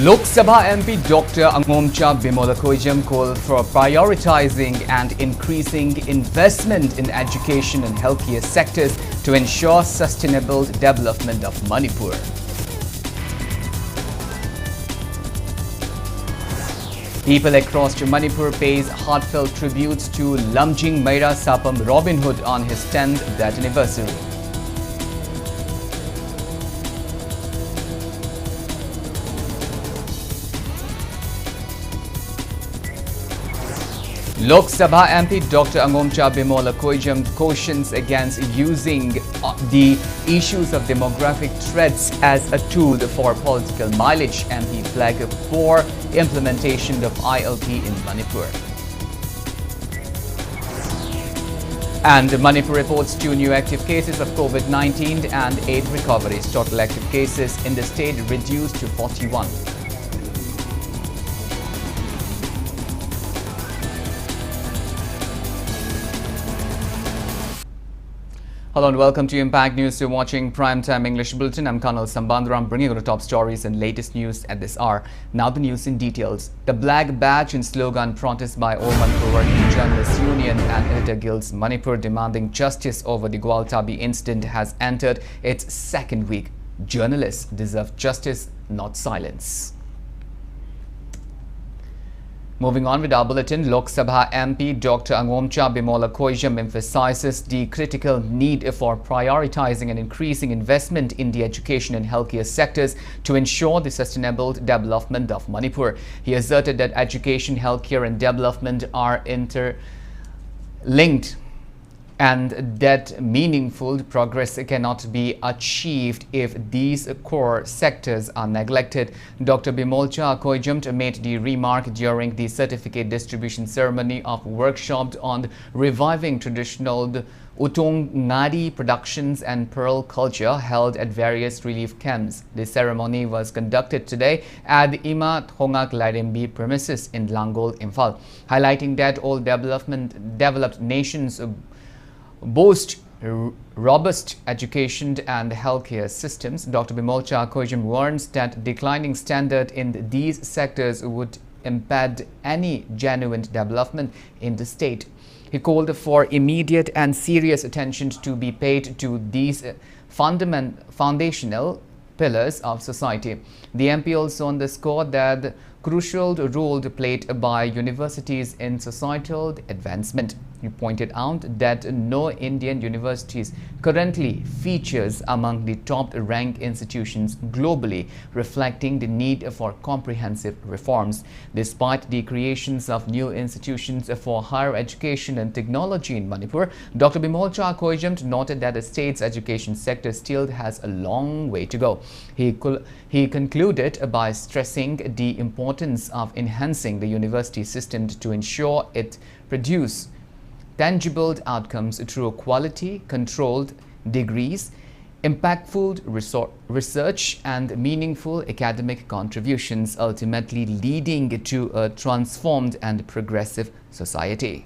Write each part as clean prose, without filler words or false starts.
Lok Sabha MP Dr. Angomcha Bimolakoijam called for prioritizing and increasing investment in education and healthcare sectors to ensure sustainable development of Manipur. People across Manipur pays heartfelt tributes to Lamjing Meira Sapam Robin Hood on his 10th death anniversary. Lok Sabha MP Dr. Angomcha Bimolakoijam cautions against using the issues of demographic threats as a tool for political mileage. MP flagged poor implementation of ILP in Manipur. And Manipur reports 2 new active cases of COVID-19 and 8 recoveries. Total active cases in the state reduced to 41. Hello and welcome to Impact News. You're watching Primetime English Bulletin. I'm KANEL SHAMBANDURAM, bringing you the top stories and latest news at this hour. Now the news in details. The Black Badge and slogan protest by all Manipur Working Journalists Union and Editor Guilds Manipur demanding justice over the Gwaltabi incident has entered its 2nd week. Journalists deserve justice, not silence. Moving on with our bulletin, Lok Sabha MP Dr. Angomcha Bimolakoijam emphasizes the critical need for prioritizing and increasing investment in the education and healthcare sectors to ensure the sustainable development of Manipur. He asserted that education, healthcare and development are interlinked and that meaningful progress cannot be achieved if these core sectors are neglected. Dr. Bimolcha Koijam made the remark during the certificate distribution ceremony of workshop on reviving traditional Utong Ngadi productions and pearl culture held at various relief camps. The ceremony was conducted today at the Ima Thongak Lairembi premises in Langol, Imphal, highlighting that all developed nations boast robust education and healthcare systems. Dr. Bimolcha Koijam warns that declining standard in these sectors would impede any genuine development in the state. He called for immediate and serious attention to be paid to these foundational pillars of society. The MP also underscored that crucial role played by universities in societal advancement. He pointed out that no Indian universities currently features among the top-ranked institutions globally, reflecting the need for comprehensive reforms. Despite the creations of new institutions for higher education and technology in Manipur, Dr. Bimolcha Koijam noted that the state's education sector still has a long way to go. He concluded by stressing the importance of enhancing the university system to ensure it produces tangible outcomes through quality, controlled degrees, impactful research and meaningful academic contributions, ultimately leading to a transformed and progressive society.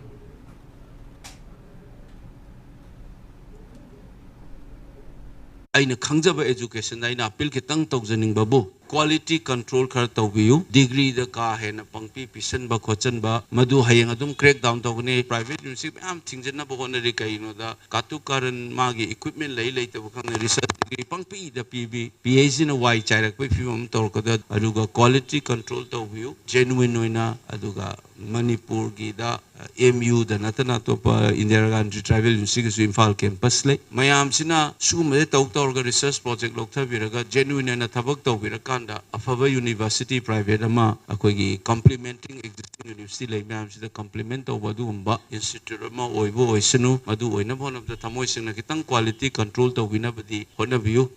Aina khangjaba education aina appeal kitang tawjaning babu quality control khar tawbiyu degree da ka hena pangpi pisan ba khochan ba madu hayang adum crack down tawne private university am thingjanna ba hona ri kaino da katu karan magi equipment lei tabu khang research degree pangpi da pb phd na wai chairak pe film torka da aduga quality control tawbiyu genuine oina aduga Manipur gi da MU da natana to pa Indira Gandhi Tribal University su Imphal campus le mayam sina sugumade tawga research project lokta biraga genuine na thabak tawbira kanda afaba university private ama akogi complementing existing university le mayam sida complement tawba du umba institute ama oibo oisanu madu oina bon of the thamoi singna kitang quality control tawbina badi honabiu.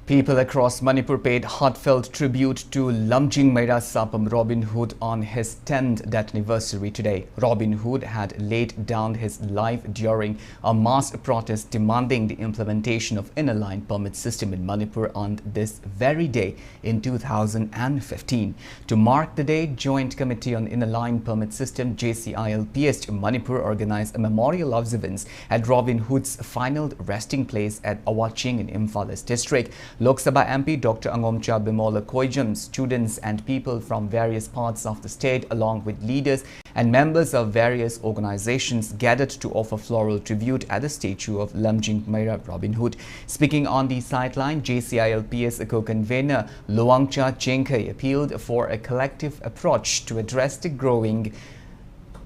People across Manipur paid heartfelt tribute to Lamjing Meira Sapam Robin Hood on his 10th death anniversary today. Robin Hood had laid down his life during a mass protest demanding the implementation of inner line permit system in Manipur on this very day in 2015. To mark the day, Joint Committee on Inner Line Permit System JCILPS Manipur organized a memorial observance at Robin Hood's final resting place at Awaching in Imphal district. Lok Sabha MP Dr. Angomcha Bimola Koijam, students and people from various parts of the state along with leaders and members of various organizations gathered to offer floral tribute at the statue of Lamjing Maira Robin Hood. Speaking on the sideline, JCILPS co-convener Luangcha Chenkai appealed for a collective approach to address the growing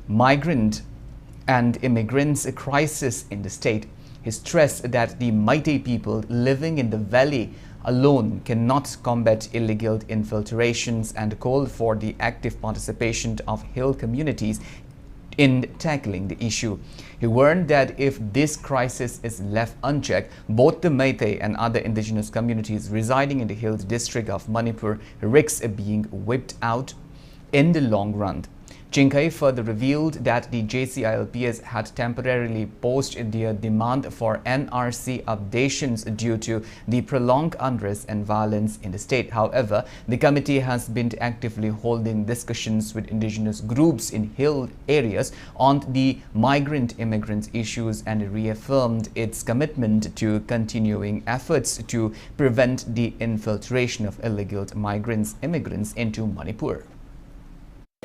migrant and immigrants crisis in the state. He stressed that the Meitei people living in the valley alone cannot combat illegal infiltrations and called for the active participation of hill communities in tackling the issue. He warned that if this crisis is left unchecked, both the Meitei and other indigenous communities residing in the hills district of Manipur risk being wiped out in the long run. Chinkai further revealed that the JCILPS had temporarily paused their demand for NRC updations due to the prolonged unrest and violence in the state. However, the committee has been actively holding discussions with indigenous groups in hill areas on the migrant-immigrant issues and reaffirmed its commitment to continuing efforts to prevent the infiltration of illegal immigrants into Manipur.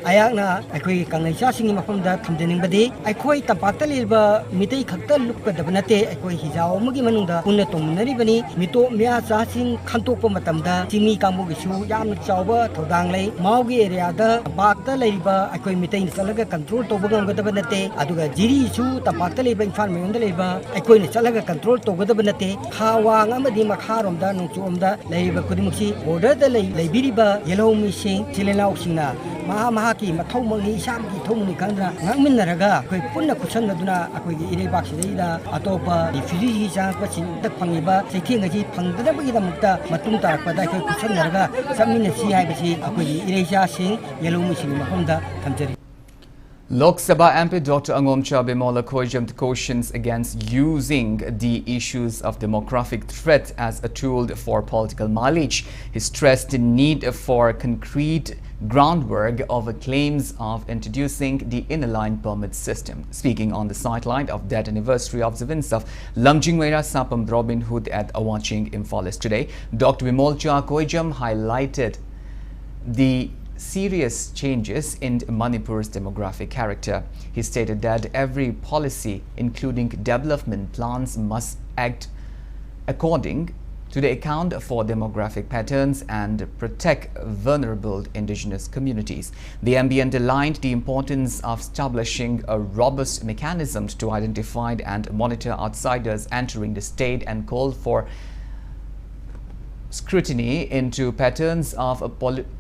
Ayakna akoi kangai cha singi mafam da thamdening badi akoi tapakta lilba mitei khakta lukka dabnate akoi hijao mugi manungda punna tomnari bani mito mya cha sing khantokpa matamda chimi kamu gisu yam chawba thodang lei maugi area da tapakta leiba akoi mitei chalaga control tobagam gadabanate aduga jiri su tapakta leiba infan mayonda leiba akoi ni chalaga control togadabanate khawang amadi makharom da nungchomda leiba kudimuksi border da leibiriba yellow missing chilenau singna maha ki mathau mangi sham ki thomuni kandra ngangmin naraga koi punna kusan naduna akoi gi ire bak sideida atopa refugee cha pachin dak pangiba sekhinga ji phangda bagi damukta matung ta pada koi kusan naraga samina si hai basi akoi gi ire cha sing yellow machine mahomda thamjari. Lok Sabha MP Dr. Angomcha Bimola Koijam cautions against using the issues of demographic threat as a tool for political mileage. He stressed the need for concrete groundwork over claims of introducing the inner-line permit system. Speaking on the sideline of that anniversary observance of Lamjing Maira Sapam Robin Hood at Awaching Imphal today, Dr. Bimolcha Koijam highlighted the serious changes in Manipur's demographic character. He stated that every policy, including development plans, must act according to the account for demographic patterns and protect vulnerable indigenous communities. The MP underlined the importance of establishing a robust mechanism to identify and monitor outsiders entering the state and called for scrutiny into patterns of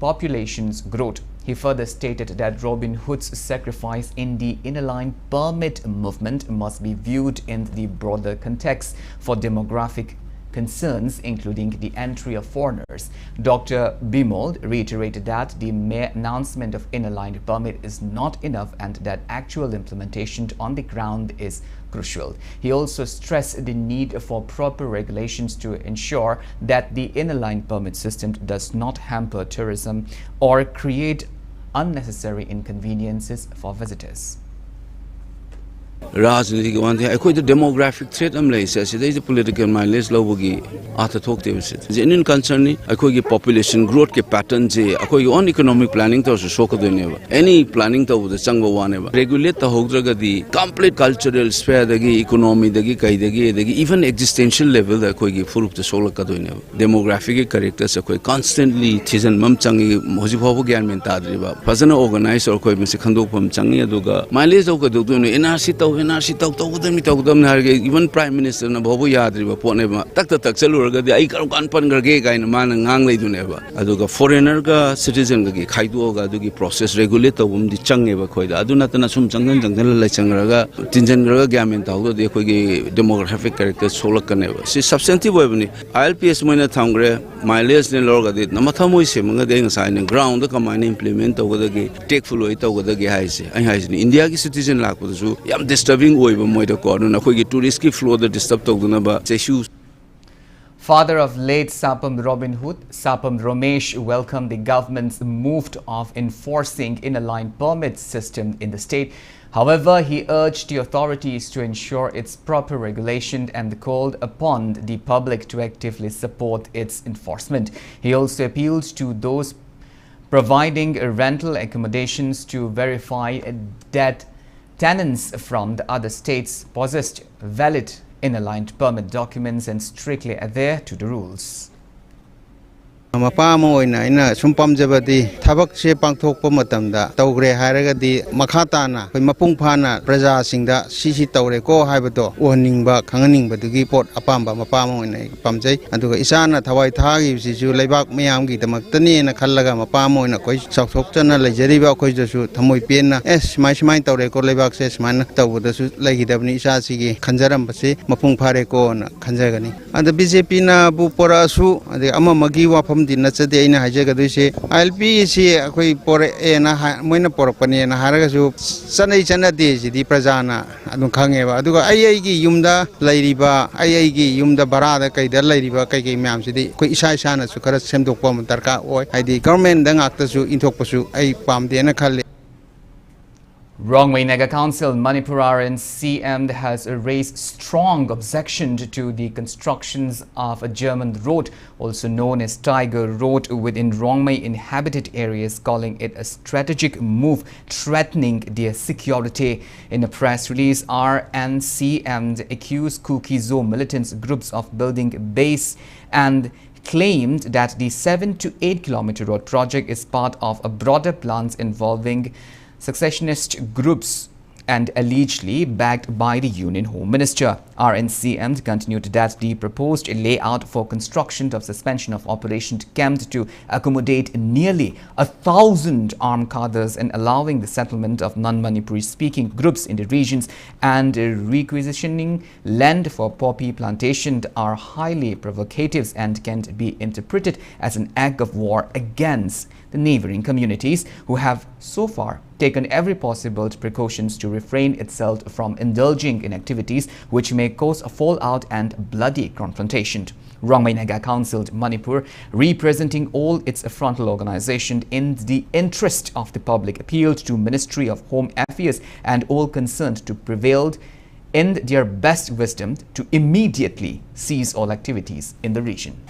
population's growth. He further stated that Robin Hood's sacrifice in the inner-line permit movement must be viewed in the broader context for demographic concerns, including the entry of foreigners. Dr. Bimol reiterated that the mere announcement of inner-line permit is not enough and that actual implementation on the ground is crucial. He also stressed the need for proper regulations to ensure that the inner-line permit system does not hamper tourism or create unnecessary inconveniences for visitors. Rajniti one thing, I quite the demographic threat says there is a political mileage lowogi talk genuine concern I quite population growth ke pattern je I quite on economic planning to shock any planning to the changwa one regulate the hodraga the complete cultural sphere the economy the even existential level the quite furup the solar demographic characters quite constantly season mum changi hojibabu gyan men tadriba fazana organize or quite mise khandok pam changi aduga mileage of NRC even Prime Minister na bobo yadriba poneba takta takselurga the ikan pangarge kain man ngang lay duneba aduga foreigner ga citizen ga khaido ga adugi process regulate tawum di changeba khoida aduna tana sum changdan lay changraga tinjan ga gamen tawdo de khoi demographic character solak kaneba si substantive webni ILPS moina thangre mileage ne lorga de namathamoi semanga de ngai ground ka mine implement tawda ge take full oi tawda ge haise ai haise India ki citizen lakpo su yam disturbing oiba moida ko na khoi tourist ki flow the disturb tawduna ba issues. Father of late Sapam Robin Hood, Sapam Romesh welcomed the government's move of enforcing inner-line permit system in the state. However, he urged the authorities to ensure its proper regulation and called upon the public to actively support its enforcement. He also appealed to those providing rental accommodations to verify that tenants from the other states possessed valid in-aligned permit documents and strictly adhere to the rules. Mapa mo ina ina sumpam jabadi thabak se pangthokpa matamda tawgre hairagadi makhata na koi mapung phana praja singda sisi tawre ko haibado oningba khanganingba dugi pot apamba mapa mo ina pamjai aduga isana thawai thagi sisu leibak mayam gi damaktani na khallaga mapa mo ina koi sakthokchana leijariba koi josu thamoi penna smai tawre ko leibak se sman tawda su legidabni isa sigi khanjaram base mapung phare ko na khanjagani anda BJP na bu porasu ade ama magi wafam dinachade ina hajagaduse ILP si akoi pore ena moina porpani na haragasu sanai chanade sidi prajana adu khangeba aduga ai gi yumda lairiba ai gi yumda barada kaida lairiba kai myam sidi koi isa na su khara semdokpa darka oi haidi government dang aktasu inthokpasu ai pamde na khalle. Rongmei Naga Council Manipur RNCM has raised strong objection to the constructions of a German road, also known as Tiger Road, within Rongmei inhabited areas, calling it a strategic move threatening their security. In a press release, RNCM accused Kukizo militant groups of building a base and claimed that the 7 to 8 kilometer road project is part of a broader plans involving secessionist groups and allegedly backed by the Union Home Minister. RNCM continued that the proposed layout for construction of suspension of operation camped to accommodate nearly 1,000 armed cadres and allowing the settlement of non-Manipuri speaking groups in the regions and requisitioning land for poppy plantation are highly provocative and can be interpreted as an act of war against the neighboring communities who have so far taken every possible precautions to refrain itself from indulging in activities which may cause a fallout and bloody confrontation. Rongmei Naga Council Manipur, representing all its frontal organizations in the interest of the public, appealed to Ministry of Home Affairs and all concerned to prevail in their best wisdom to immediately cease all activities in the region.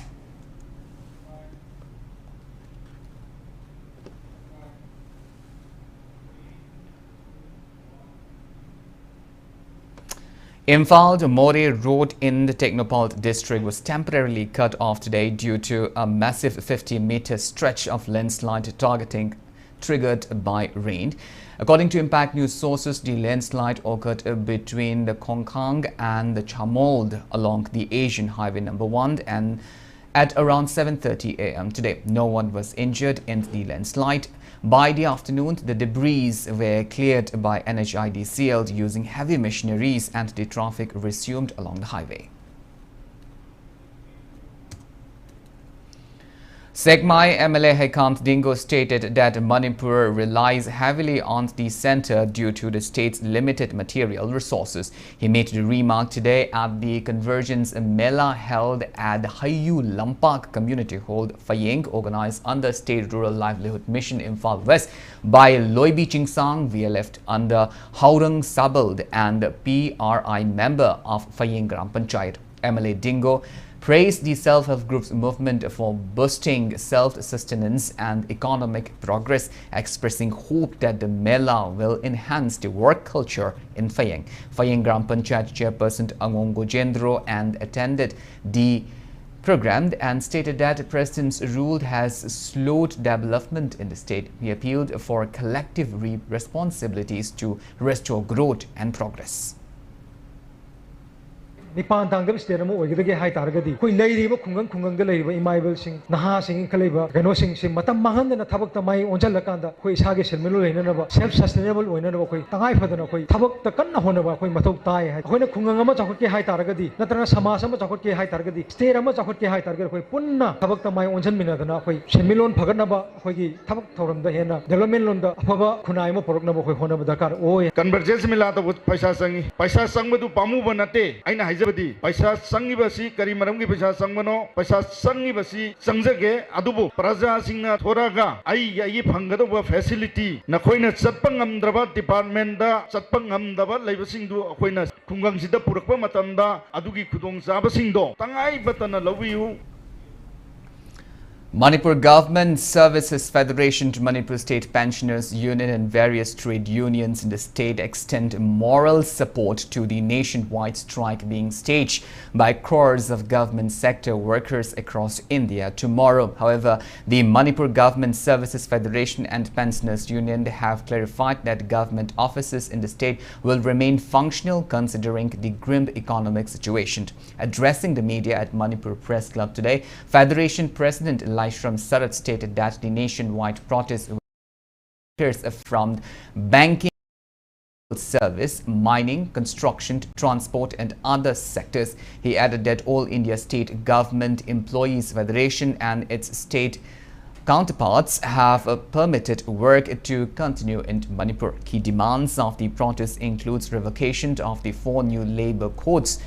Imphal More Road in the Technopole district was temporarily cut off today due to a massive 50-meter stretch of landslide triggered by rain. According to Impact News sources, the landslide occurred between the Kongkang and the Chamold along the Asian Highway No. 1 and at around 7:30 a.m. today. No one was injured in the landslide. By the afternoon, the debris were cleared by NHIDCL using heavy machineries and the traffic resumed along the highway. Segmai MLA Hekant Dingo stated that Manipur relies heavily on the centre due to the state's limited material resources. He made the remark today at the Convergence Mela held at Hayu Lampak Community Hall, Phayeng, organized under State Rural Livelihood Mission Imphal West by Loibi Chingsang, VLF under Haurang Sabald and PRI member of Phayeng Gram Panchayat. MLA Dingo praised the self-help group's movement for boosting self-sustenance and economic progress, expressing hope that the Mela will enhance the work culture in Phayeng. Phayeng Gram Panchayat Chairperson Angong Gojendro and attended the program and stated that the President's rule has slowed development in the state. He appealed for collective responsibilities to restore growth and progress. Nipan tangdam state mo oigdage hai targadi koi leiriba khungang da leiriba imaibel sing naha sing kalaiba gano sing matam mahan na thabak ta mai onjal lakanda koi isage selmelo leina ba self sustainable oina ba koi tangai phadana koi thabak ta kanna hona ba koi mathok tai hai koina khungang ama chakot ke hai targadi natrana samas ama chakot ke hai targadi state ama chakot ke hai targadi koi punna thabak ta mai onjan mina dana koi selmelon phagana ba koi gi thabak thoram da hena development lon da afaba khunai ma porok na ba koi hona ba dakar oi convergence mila ta paisa sang madu pamu banate aina haijabadi paisa sangbasi kari maramgi paisa sangbano paisa sangbasi sangjage adubu praja singna thoraga ai phanggadaba facility nakhoina chatpa ngamdraba department da chatpa ngamdaba leibasingdu akhoina khungangsida purakpa matamda adugi khudong chabasingdo tangai batana lobiu. Manipur Government Services Federation, Manipur State Pensioners Union and various trade unions in the state extend moral support to the nationwide strike being staged by crores of government sector workers across India tomorrow. However, the Manipur Government Services Federation and Pensioners Union have clarified that government offices in the state will remain functional considering the grim economic situation. Addressing the media at Manipur Press Club today, Federation President from Sarat stated that the nationwide protest workers from banking, service, mining, construction, transport and other sectors. He added that all India State Government Employees Federation and its state counterparts have permitted work to continue in Manipur. Key demands of the protest includes revocation of the 4 new labor codes,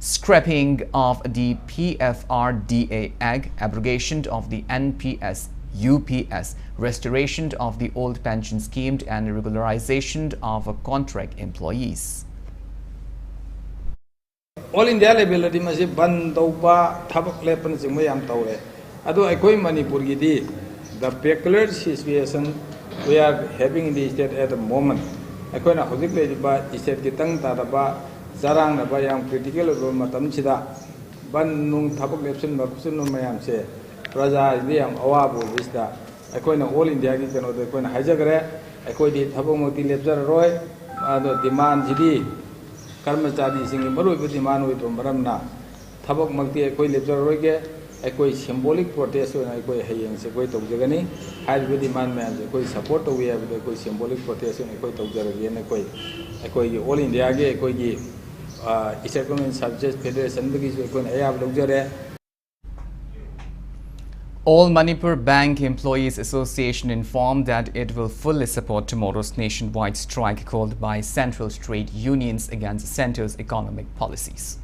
scrapping of the PFRDA Act, abrogation of the NPS UPS, restoration of the old pension scheme and regularization of contract employees. All India level di masih ban tauba thabak lepan sing mayam taure ado akoi Manipur gidi the peculiar situation we are having in the state at the moment akoi na hodik le ba state kitang ta ba zarang na ba yang critical ro matam chida ban nung thabak lepsen ba kusun no mayam se praja di yang awabu vista akoi na all India gi kano de akoi na hajagre akoi di thabak moti lepjar roy ado demand jidi कर्मचारी Singh मरुब demand हुई तो मरम ना थबक मगती कोई लेब्जर रोगे कोई symbolic protest होना कोई हैंग से कोई तौजगनी हाई डिमांड में आज कोई सपोर्ट हुई है कोई सिंबॉलिक प्रोटेस्ट होना कोई तौजरगे ने कोई ऑल इंडिया के कोई इकोनॉमिक सर्विसेज फेडरेशन की कोई अयाब लोगजरे. All Manipur Bank Employees Association informed that it will fully support tomorrow's nationwide strike called by central trade unions against the centre's economic policies.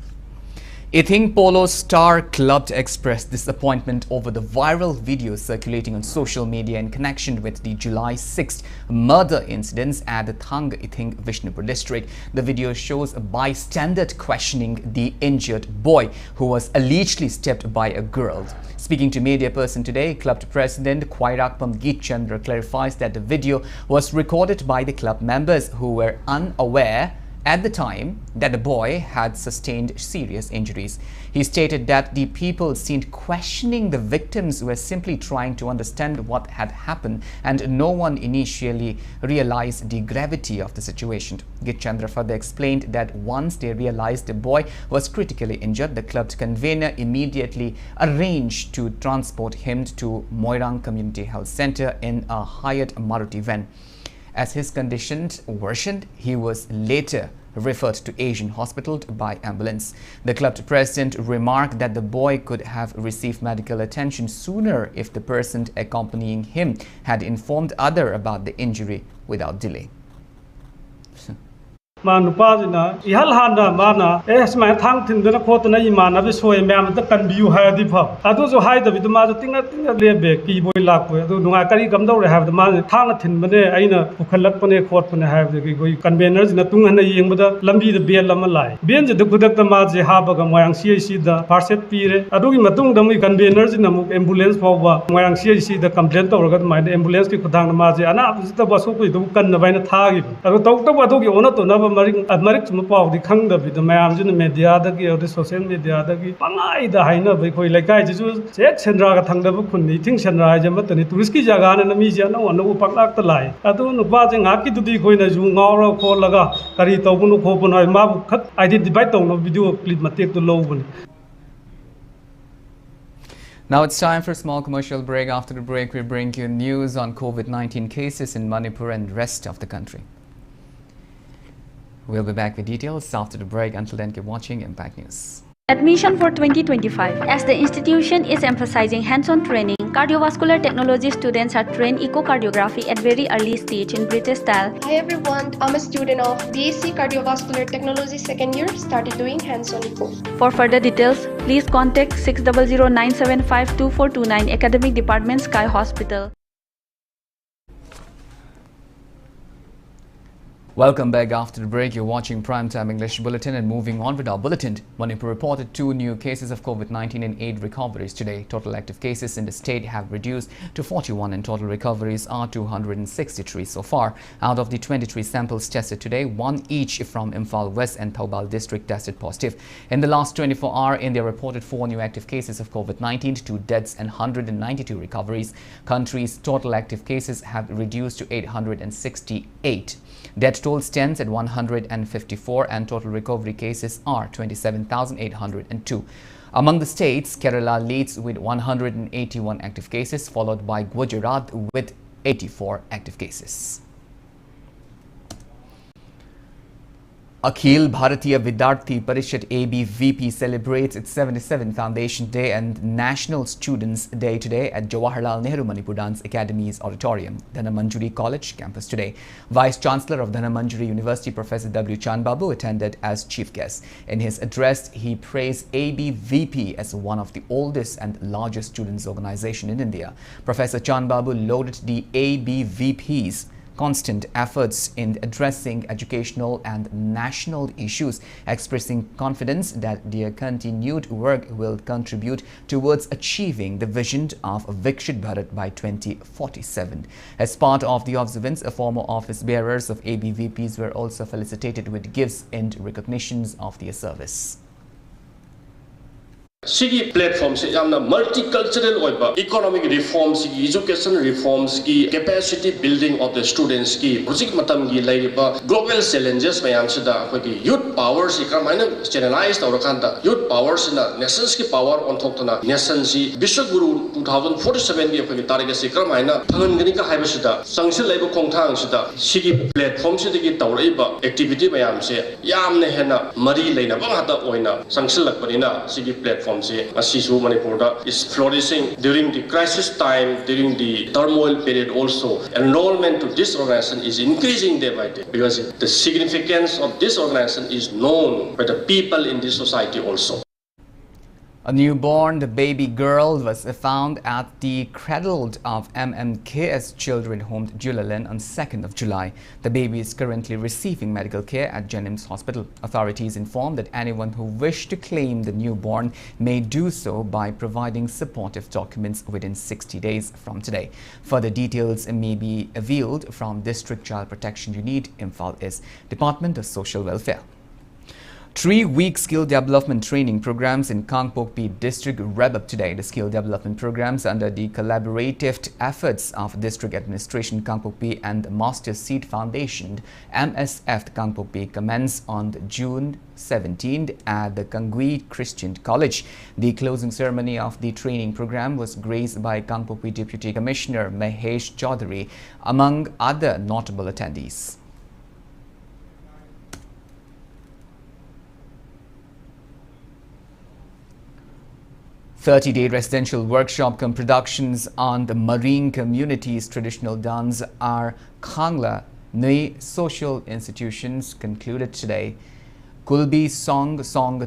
Ithing Polo Star Club expressed disappointment over the viral video circulating on social media in connection with the July 6th murder incidents at the Thang Ithing Vishnupur district. The video shows a bystander questioning the injured boy who was allegedly stabbed by a girl. Speaking to media person today, club president Khwairakpam Geet Chandra clarifies that the video was recorded by the club members who were unaware at the time that the boy had sustained serious injuries. He stated that the people seen questioning the victims were simply trying to understand what had happened and no one initially realized the gravity of the situation. Geet Chandra further explained that once they realized the boy was critically injured, the club's convener immediately arranged to transport him to Moirang Community Health Center in a hired Maruti van. As his condition worsened, he was later referred to Asian Hospital by ambulance. The club president remarked that the boy could have received medical attention sooner if the person accompanying him had informed others about the injury without delay. Manupazina, Ihalhana, Mana, my tongue in the Kotana Imana, this way, ma'am, the can be you had the pub. I do so hide with the mother thing that they beg, key boy luck with. No, I can't come down to have the man, Tangatin, Mane, Aina, who can look on a court when I have the conveners in the Tungan Ying with the Lambi the Beer Lamalai. Being the good at the Mazi Habak and Wang CAC, the Parset Pire, I do in Matung, we conveners in the ambulance for Wang CAC, the complaint or my ambulance to Kutang Mazi, and I was the Basu who can the target. I will talk about the honor to never. American Mupau, the Kanga with the Mams in the media, the social media, the Pangai, the Haina, because like I just said, Sandra Tanga Kundi, things and Rajamat and to risky Jagan and the media, no one will pack the lie. I don't know about Aki to be going as you know, call Laga, Karito, Open, I Mabu cut. I did the bite on video clip, Matic to Lowen. Now it's time for a small commercial break. After the break, we bring you news on COVID-19 cases in Manipur and rest of the country. We'll be back with details after the break. Until then, keep watching Impact News. Admission for 2025. As the institution is emphasizing hands-on training, Cardiovascular technology students are trained echocardiography at very early stage in British style. Hi everyone, I'm a student of BSc Cardiovascular Technology second year, started doing hands-on echo. For further details, please contact 600-975-2429 Academic Department, Sky Hospital. Welcome back after the break. You're watching Primetime English Bulletin, and moving on with our bulletin. Manipur reported 2 new cases of COVID-19 and 8 recoveries today. Total active cases in the state have reduced to 41 and total recoveries are 263 so far. Out of the 23 samples tested today, 1 each from Imphal West and Thoubal district tested positive. In the last 24 hours, India reported 4 new active cases of COVID-19, 2 deaths and 192 recoveries. Country's total active cases have reduced to 868. Death toll stands at 154 and total recovery cases are 27,802. Among the states, Kerala leads with 181 active cases, followed by Gujarat with 84 active cases. Akhil Bharatiya Vidyarthi Parishad ABVP celebrates its 77th Foundation Day and National Students' Day today at Jawaharlal Nehru Manipur Dance Academy's auditorium, Dhanamanjuri College campus today. Vice Chancellor of Dhanamanjuri University, Professor W. Chanbabu, attended as chief guest. In his address, he praised ABVP as one of the oldest and largest students' organization in India. Professor Chanbabu lauded the ABVP's constant efforts in addressing educational and national issues, expressing confidence that their continued work will contribute towards achieving the vision of Vikshit Bharat by 2047. As part of the observance, former office bearers of ABVPs were also felicitated with gifts and recognitions of their service. Sigi platform se yamna multicultural oiba economic reforms ki education reforms ki capacity building of the students ki project matam gi laiba global challenges mayam sida khoi youth power si kamaina channelize tawrakanda youth power sina nations ki power on thoktana nation si Vishwaguru 2047 gi khoi target si kamaina thangani ka haiba sida sangsil laiba khongthang sida sigi platform sida gi tawraiba activity mayam se yamna hena mari leina ba hata oina sangsil lakpanina sigi platform Manipur is flourishing during the crisis time, during the turmoil period also. Enrollment to this organization is increasing day by day because the significance of this organization is known by the people in this society also. A newborn baby girl was found at the cradle of MMKS Children Home, Julalin on 2nd of July. The baby is currently receiving medical care at Jennings Hospital. Authorities informed that anyone who wished to claim the newborn may do so by providing supportive documents within 60 days from today. Further details may be availed from District Child Protection Unit, Imphal East, Department of Social Welfare. 3-week skill development training programs in Kangpokpi district wrap up today. The skill development programs under the collaborative efforts of District Administration Kangpokpi and Master Seed Foundation MSF Kangpokpi commence on June 17th at the Kangui Christian College. The closing ceremony of the training program was graced by Kangpokpi Deputy Commissioner Mahesh Chaudhary, among other notable attendees. 30-day residential workshop cum productions on the marine community's traditional dance are Khangla Nui social institutions concluded today. Kulbi Song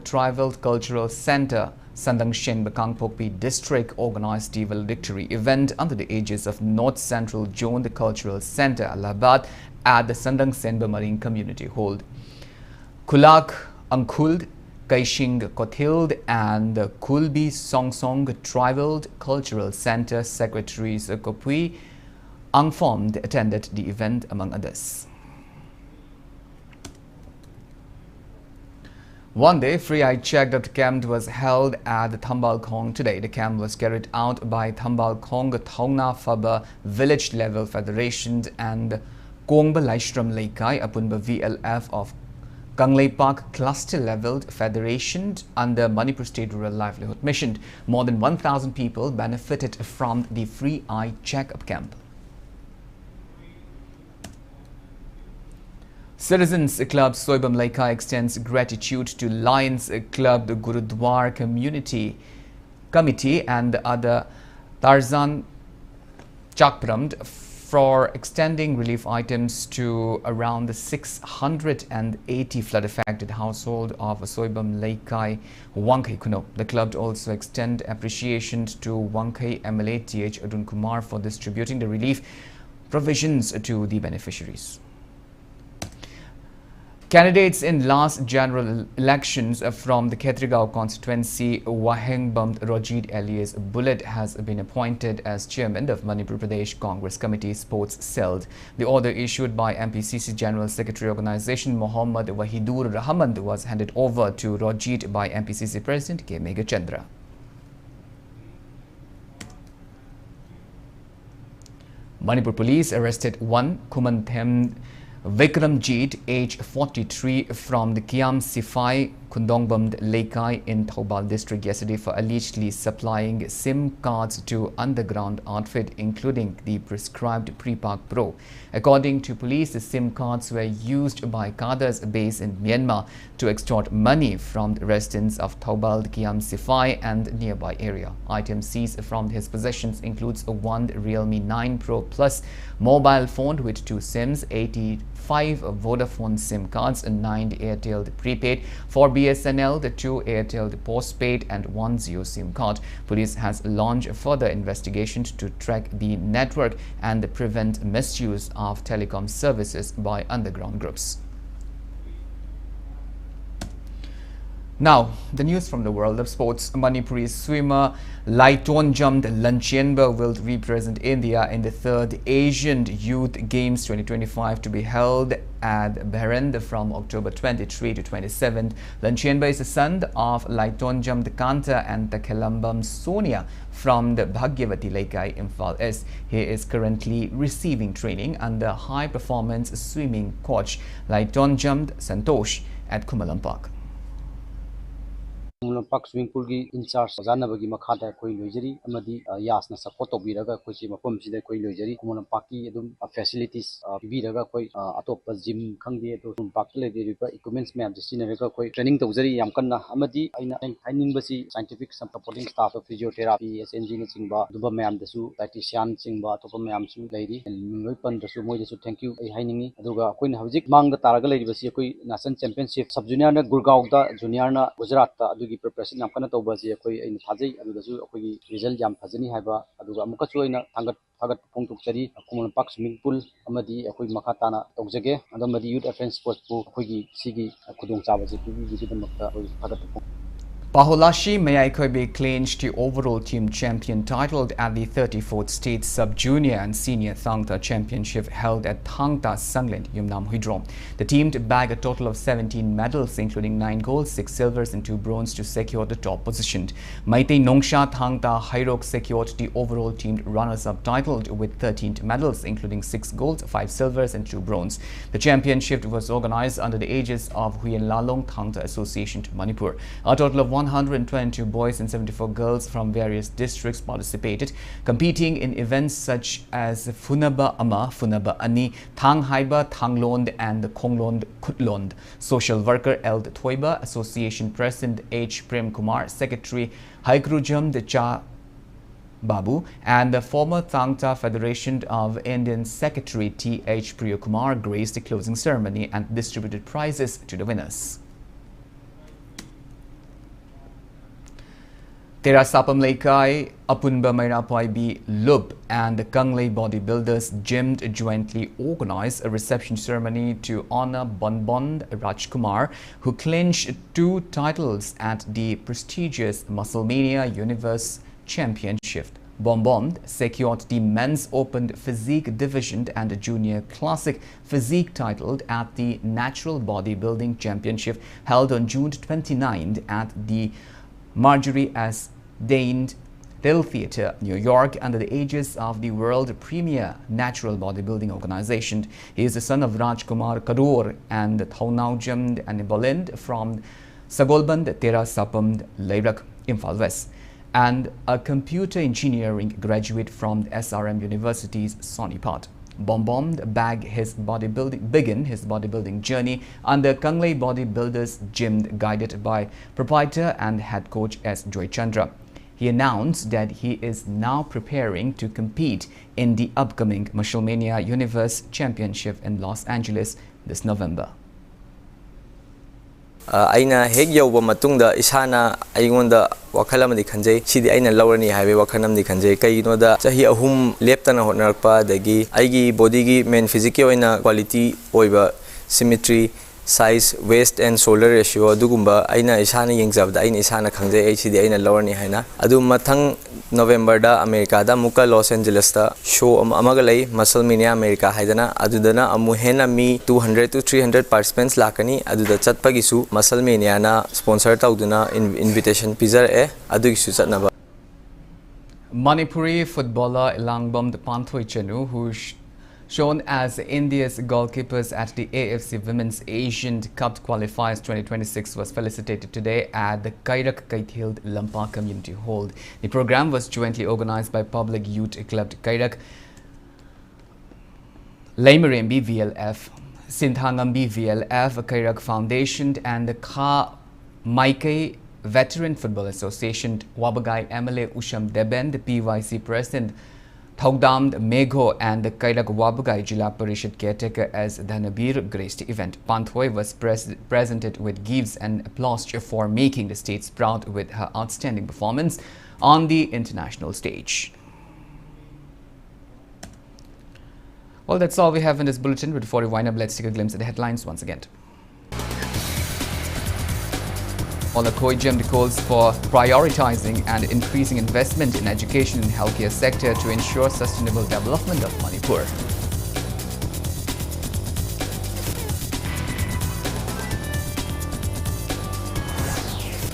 Tribal Cultural Center, Sandang Shenba Kangpokpi District organized the valedictory event under the aegis of North Central Zone, the Cultural Center, Allahabad, at the Sandang Senba Marine Community Hall. Kulak Angkhuld, Kaishing Kothild and the Kulbi Song Tribal Cultural Center Secretaries Kopui Angformed attended the event, among others. One day free eye check-up camp was held at the Thambal Khong today. The camp was carried out by Thambal Khong Thongna Faba Village Level Federation and Kongba Laishram Leikai Apunba VLF of Kanglei Park Cluster Level Federation under Manipur State Rural Livelihood Mission. More than 1,000 people benefited from the free eye check-up camp. Citizens Club Soibam Leikai extends gratitude to Lions Club, the Gurudwar Community Committee and the other Tarzan Chakramd for extending relief items to around 680 flood-affected households of Soibam Laikai, Wangkai Kuno. The club also extend appreciation to Wangkai MLA TH Arun Kumar for distributing the relief provisions to the beneficiaries. Candidates in last general elections from the Khetrigao constituency, Wahengbam Rojit alias Bullet has been appointed as chairman of Manipur Pradesh Congress Committee Sports Cell. The order issued by MPCC General Secretary Organization Mohammad Wahidur Rahman was handed over to Rojit by MPCC President K. Megachandra. Manipur police arrested one Kumanthem Vikramjit, age 43, from the Kiam Sifai Kundongbam Laikai in Thoubal district yesterday for allegedly supplying SIM cards to underground outfit, including the prescribed Prepark Pro. According to police, the SIM cards were used by cadres based in Myanmar to extort money from the residents of Thoubal, Kiam Sifai and nearby area. Items seized from his possessions includes a one Realme 9 Pro Plus mobile phone with 2 SIMs, 85 Vodafone SIM cards, and 9 Airtel prepaid, 4 BSNL, the 2 Airtel postpaid and 1 Zio SIM card. Police has launched further investigations to track the network and prevent misuse of telecom services by underground groups. Now, the news from the world of sports. Manipuri swimmer Laitonjam Lanchienba will represent India in the 3rd Asian Youth Games 2025 to be held at Bahrain from October 23 to 27. Lanchienba is the son of Laitonjam Kanta and Takelambam Sonia from the Bhagyavati Laikai, Imphal East. He is currently receiving training under high-performance swimming coach Laitonjam Santosh at Kumalam Park. Park swimming pool ki in charge Janabagi Makata koi loijari amadi yasna support obiraga koi si mafam sida koi loijari Kumalam Park ki adum facilities biraga koi atopa gym khangdi to park le de equipments me amjineraga koi training tawjari yam kanna amadi aina training basi scientific supporting staff of physiotherapy SNG ni chingba duba me amdasu dietitian chingba topa me amsu leiri loi pan dasu moi dasu thank you ai hainingi aduga koi na hojik mangda taraga leiri basi koi national championship sub junior na Gurgaon da junior na Gujarat ta की preparation यम करना तो बजे कोई इन थाजे अदुदसु कोई result यम फजनी है बा अदुगा मुकसु इन थागत पोंगतुक चरी कुमल पाक स्विमिंग पूल अमदी कोई मखाताना तौजगे अदमदी youth offense sports को कोई सिगी खुदोंग चाबजे पीबी की दमकता कोई थागत Paholashi Mayaikhebe clinched the overall team champion title at the 34th State Sub-Junior and Senior Thangta Championship held at Thangta Sangland, Yumnam Huidrom. The team bagged a total of 17 medals, including 9 golds, 6 silvers and 2 bronze to secure the top position. Maitei Nongsha Thangta Hairok secured the overall team runners-up title with 13 medals, including 6 golds, 5 silvers and 2 bronze. The championship was organized under the aegis of Huyen Lalong Thangta Association to Manipur. A total of 122 boys and 74 girls from various districts participated, competing in events such as Funaba Ama, Funaba Ani, Thang Haiba, Thanglond and Konglond Kutlond. Social worker Eld Thoiba, Association President H. Prem Kumar, Secretary Haikrujam de Cha Babu and the former Thangta Federation of Indian Secretary T.H. Priyakumar graced the closing ceremony and distributed prizes to the winners. Tera Sapam Laikai, Apunba Mairapai B. Lub and the Kanglei bodybuilders gym jointly organized a reception ceremony to honor Bonbon Rajkumar, who clinched 2 titles at the prestigious Musclemania Universe Championship. Bonbon secured the Men's Open Physique Division and the Junior Classic Physique title at the Natural Bodybuilding Championship held on June 29 at the Marjorie S. Dane Dill Theatre, New York, under the aegis of the world premier natural bodybuilding organization. He is the son of Rajkumar Karur and Thaunaujam and Bolind from Sagolband, Tera Sapam, Leirak, Imphal West, and a computer engineering graduate from SRM University's Sonipat. Bonbon began his bodybuilding journey under Kanglei Bodybuilders Gym, guided by proprietor and head coach S. Joy Chandra. He announced that he is now preparing to compete in the upcoming Mushulmania Universe Championship in Los Angeles this November. Aina heg yauba matungda isana aingonda wakal amadi khanjai sidi aina lawrani highway wakal amadi khanjai kaino da chahi ahum leptana hotnarpa dagi aigi body gi main physical oina quality oiba symmetry size waist and shoulder ratio adugumba aina isana yengjabda aina isana khangjai ai sidi aina lawrani haina adu mathang November da America da muka Los Angeles da show amaga lay Mushulmania America haidana adudana amu hena mi 200 to 300 participants lakani aduda chatpagisu Mushulmania na sponsor tawduna invitation pizar adugisu chatnaba. Manipuri footballer Ilangbam Panthoi Chanu, who shown as India's goalkeepers at the AFC Women's Asian Cup Qualifiers 2026, was felicitated today at the Kairak Kaithil Lampa Community Hall. The program was jointly organized by Public Youth Club Kairak, Laimarambi VLF, Sinthangambi VLF, Kairak Foundation and the Kha Maikai Veteran Football Association. Wabagai MLA Usham Deben, the PYC President Thogdam Megho and the Kairak Wabagai Jila Parishad caretaker as Dhanabir graced the event. Panthoi was presented with gifts and applause for making the states proud with her outstanding performance on the international stage. Well, that's all we have in this bulletin. But before we wind up, let's take a glimpse at the headlines once again. Olakhoijam calls for prioritizing and increasing investment in education and healthcare sector to ensure sustainable development of Manipur.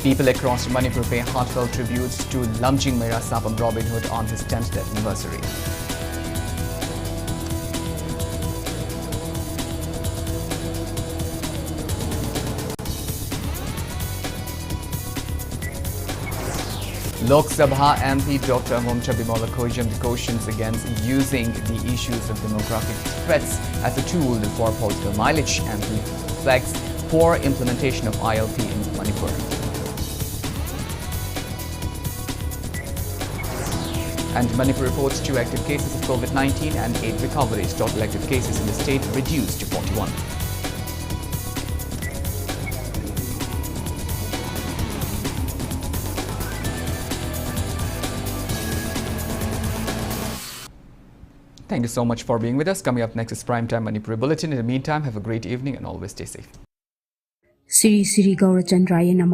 People across Manipur pay heartfelt tributes to Lamjing Mera Sapam Robin Hood on his 10th death anniversary. Lok Sabha MP Dr. Momcha Bimola Khojam cautions against using the issues of demographic threats as a tool for political mileage and reflects poor implementation of ILP in Manipur. And Manipur reports 2 active cases of COVID-19 and 8 recoveries. Total active cases in the state reduced to 41. Thank you so much for being with us. Coming up next is Primetime Manipur Bulletin. In the meantime, have a great evening and always stay safe. Siri Gaurachandraya